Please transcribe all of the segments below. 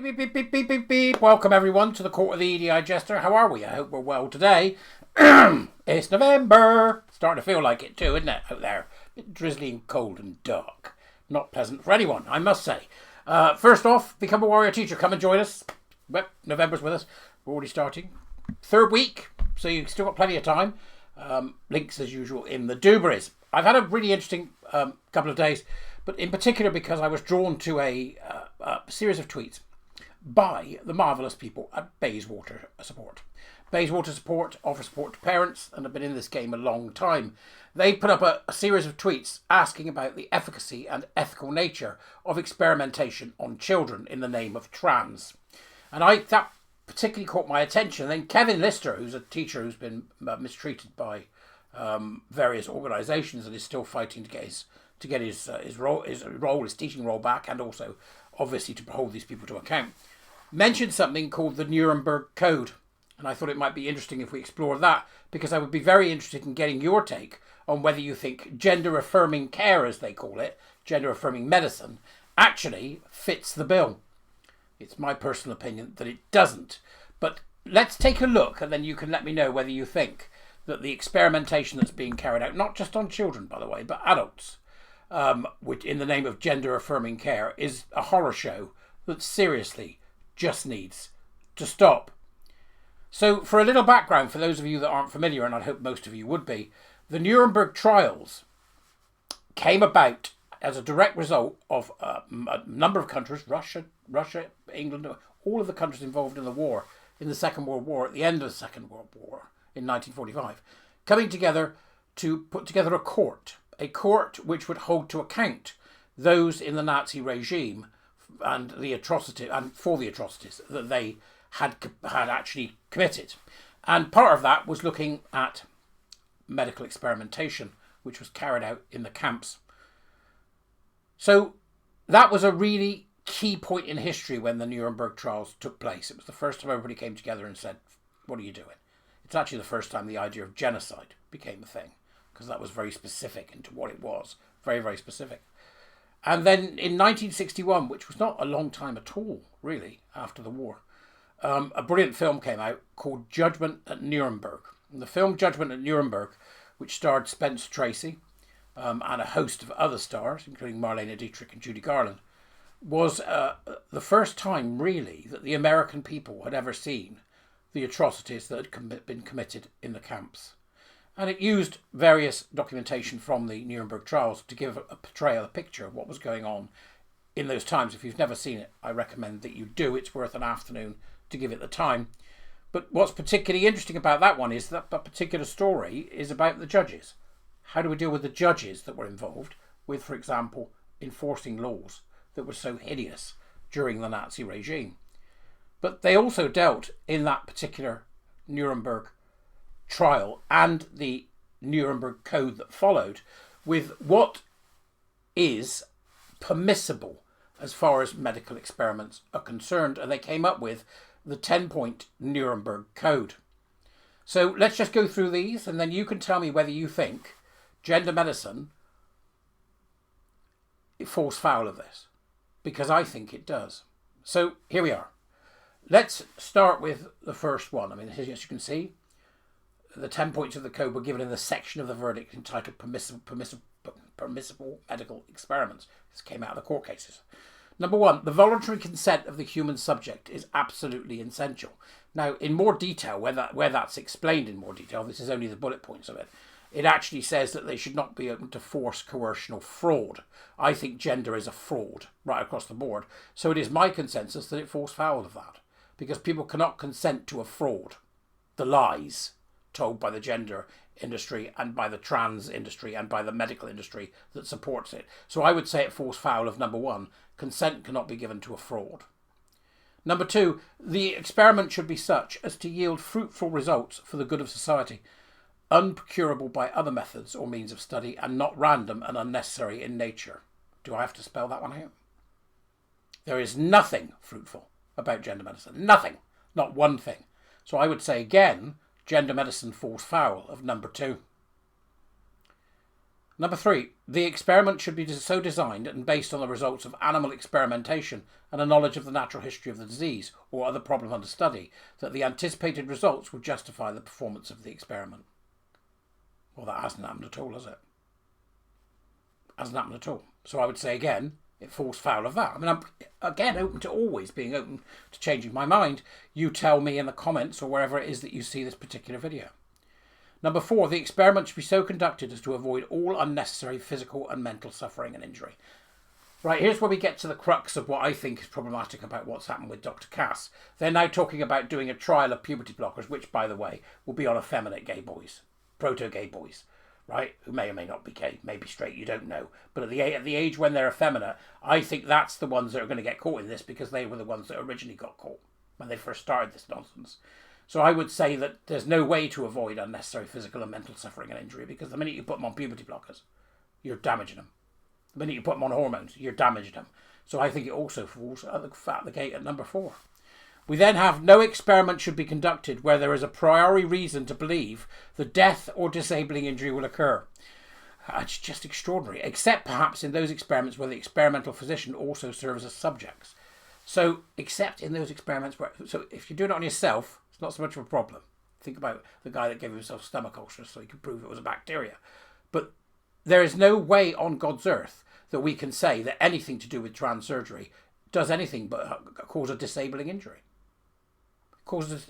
Beep, beep, beep, beep, beep, beep. Welcome everyone to the Court of the Edijester. How are we? I hope we're well today. It's November. Starting to feel like it too, isn't it, out there? A bit drizzly and cold and dark. Not pleasant for anyone, I must say. First off, become a warrior teacher. Come and join us. Well, November's with us. We're already starting. Third week, so you've still got plenty of time. Links as usual in the doobries. I've had a really interesting couple of days, but in particular because I was drawn to a series of tweets by the marvellous people at Bayswater Support. Bayswater Support offer support to parents and have been in this game a long time. They put up a series of tweets asking about the efficacy and ethical nature of experimentation on children in the name of trans. And that particularly caught my attention. And then Kevin Lister, who's a teacher who's been mistreated by various organisations and is still fighting to get his teaching role back, and also obviously to hold these people to account, mentioned something called the Nuremberg Code. And I thought it might be interesting if we explore that, because I would be very interested in getting your take on whether you think gender-affirming care, as they call it, gender-affirming medicine, actually fits the bill. It's my personal opinion that it doesn't. But let's take a look, and then you can let me know whether you think that the experimentation that's being carried out, not just on children, by the way, but adults, which in the name of gender-affirming care, is a horror show that seriously just needs to stop. So for a little background, for those of you that aren't familiar, and I hope most of you would be, the Nuremberg trials came about as a direct result of a number of countries, Russia, England, all of the countries involved in the war, in the Second World War, at the end of the Second World War in 1945, coming together to put together a court which would hold to account those in the Nazi regime and the atrocity, and for the atrocities that they had actually committed. And part of that was looking at medical experimentation, which was carried out in the camps. So that was a really key point in history when the Nuremberg trials took place. It was the first time everybody came together and said, what are you doing? It's actually the first time the idea of genocide became a thing, because that was very specific into what it was. Very, very specific. And then in 1961, which was not a long time at all, really, after the war, a brilliant film came out called Judgment at Nuremberg. And the film Judgment at Nuremberg, which starred Spencer Tracy and a host of other stars, including Marlene Dietrich and Judy Garland, was the first time, really, that the American people had ever seen the atrocities that had been committed in the camps. And it used various documentation from the Nuremberg trials to give a picture of what was going on in those times. If you've never seen it, I recommend that you do. It's worth an afternoon to give it the time. But what's particularly interesting about that one is that particular story is about the judges. How do we deal with the judges that were involved with, for example, enforcing laws that were so hideous during the Nazi regime? But they also dealt in that particular Nuremberg trial and the Nuremberg Code that followed with what is permissible as far as medical experiments are concerned, and they came up with the 10-point Nuremberg Code. So let's just go through these, and then you can tell me whether you think gender medicine falls foul of this, because I think it does. So here we are. Let's start with the first one. I mean, as you can see, the 10 points of the code were given in the section of the verdict entitled permissible medical experiments. This came out of the court cases. Number one, the voluntary consent of the human subject is absolutely essential. Now, in more detail, where that's explained in more detail, this is only the bullet points of it, it actually says that they should not be open to force, coercion or fraud. I think gender is a fraud right across the board. So it is my consensus that it falls foul of that, because people cannot consent to a fraud, the lies told by the gender industry and by the trans industry and by the medical industry that supports it. So I would say it falls foul of number one, consent cannot be given to a fraud. Number two, the experiment should be such as to yield fruitful results for the good of society, unprocurable by other methods or means of study, and not random and unnecessary in nature. Do I have to spell that one out? There is nothing fruitful about gender medicine. Nothing. Not one thing. So I would say again, gender medicine falls foul of number two. Number 3, the experiment should be so designed and based on the results of animal experimentation and a knowledge of the natural history of the disease or other problem under study that the anticipated results will justify the performance of the experiment. Well, that hasn't happened at all, has it? Hasn't happened at all. So I would say again, it falls foul of that. I mean, I'm again open to always being open to changing my mind. You tell me in the comments or wherever it is that you see this particular video. Number 4, the experiment should be so conducted as to avoid all unnecessary physical and mental suffering and injury. Right, here's where we get to the crux of what I think is problematic about what's happened with Dr. Cass. They're now talking about doing a trial of puberty blockers, which, by the way, will be on effeminate gay boys, proto-gay boys, right, who may or may not be gay, may be straight, you don't know. But at the age when they're effeminate, I think that's the ones that are going to get caught in this because they were the ones that originally got caught when they first started this nonsense. So I would say that there's no way to avoid unnecessary physical and mental suffering and injury because the minute you put them on puberty blockers, you're damaging them. The minute you put them on hormones, you're damaging them. So I think it also falls at the gate at number 4. We then have no experiment should be conducted where there is a priori reason to believe the death or disabling injury will occur. It's just extraordinary, except perhaps in those experiments where the experimental physician also serves as subjects. So, except in those experiments where, so if you do it on yourself, it's not so much of a problem. Think about the guy that gave himself stomach ulcers so he could prove it was a bacteria. But there is no way on God's earth that we can say that anything to do with trans surgery does anything but cause a disabling injury.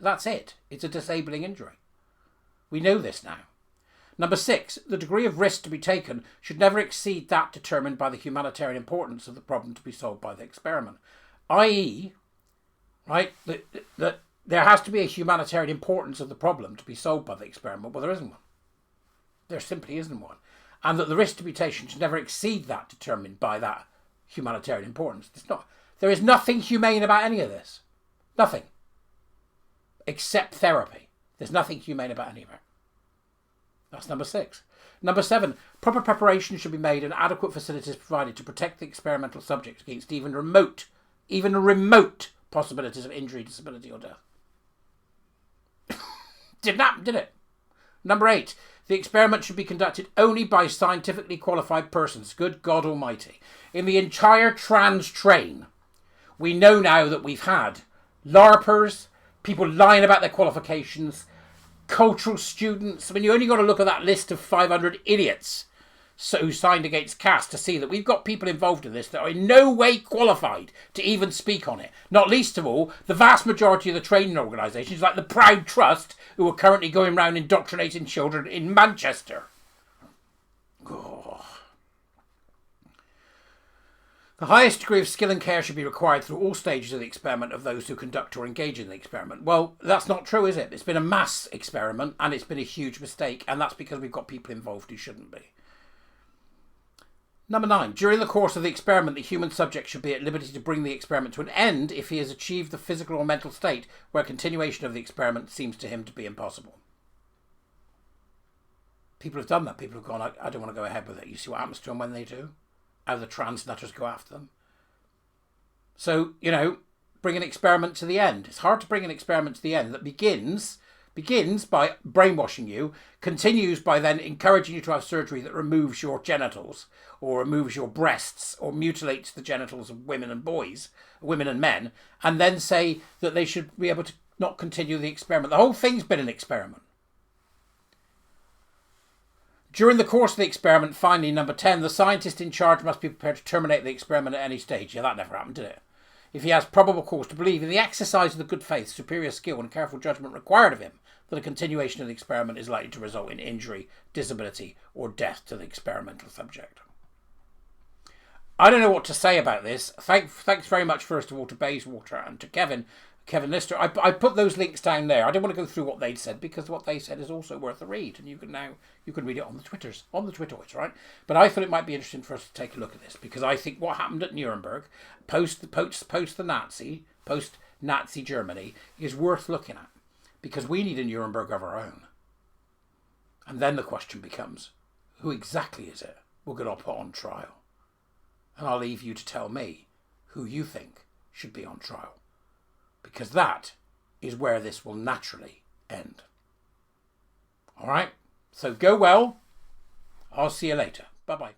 That's it. It's a disabling injury. We know this now. Number 6, the degree of risk to be taken should never exceed that determined by the humanitarian importance of the problem to be solved by the experiment. I.e., right, that there has to be a humanitarian importance of the problem to be solved by the experiment. Well, there isn't one. There simply isn't one. And that the risk to be taken should never exceed that determined by that humanitarian importance. There is nothing humane about any of this. Nothing. Except therapy. There's nothing humane about any of it. That's number 6. Number 7, proper preparation should be made and adequate facilities provided to protect the experimental subjects against even remote possibilities of injury, disability or death. Didn't happen, did it? Number 8, the experiment should be conducted only by scientifically qualified persons. Good God Almighty. In the entire trans train, we know now that we've had LARPers, people lying about their qualifications, cultural students. I mean, you only got to look at that list of 500 idiots who signed against Cass to see that we've got people involved in this that are in no way qualified to even speak on it. Not least of all, the vast majority of the training organisations, like the Proud Trust, who are currently going around indoctrinating children in Manchester. Oh. The highest degree of skill and care should be required through all stages of the experiment of those who conduct or engage in the experiment. Well, that's not true, is it? It's been a mass experiment and it's been a huge mistake, and that's because we've got people involved who shouldn't be. Number 9, during the course of the experiment, the human subject should be at liberty to bring the experiment to an end if he has achieved the physical or mental state where continuation of the experiment seems to him to be impossible. People have done that. People have gone, I don't want to go ahead with it. You see what happens to them when they do? How the trans nutters go after them. So, bring an experiment to the end. It's hard to bring an experiment to the end that begins by brainwashing you, continues by then encouraging you to have surgery that removes your genitals or removes your breasts or mutilates the genitals of women and men, and then say that they should be able to not continue the experiment. The whole thing's been an experiment. During the course of the experiment, finally, number 10, the scientist in charge must be prepared to terminate the experiment at any stage. Yeah, that never happened, did it? If he has probable cause to believe in the exercise of the good faith, superior skill and careful judgment required of him, that a continuation of the experiment is likely to result in injury, disability or death to the experimental subject. I don't know what to say about this. Thanks very much, first of all, to Bayswater and to Kevin Lister. I put those links down there. I don't want to go through what they'd said because what they said is also worth a read, and you can read it on the Twitteroids, right? But I thought it might be interesting for us to take a look at this because I think what happened at Nuremberg, post Nazi Germany, is worth looking at because we need a Nuremberg of our own. And then the question becomes, who exactly is it we're going to put on trial? And I'll leave you to tell me who you think should be on trial. Because that is where this will naturally end. All right? So go well. I'll see you later. Bye-bye.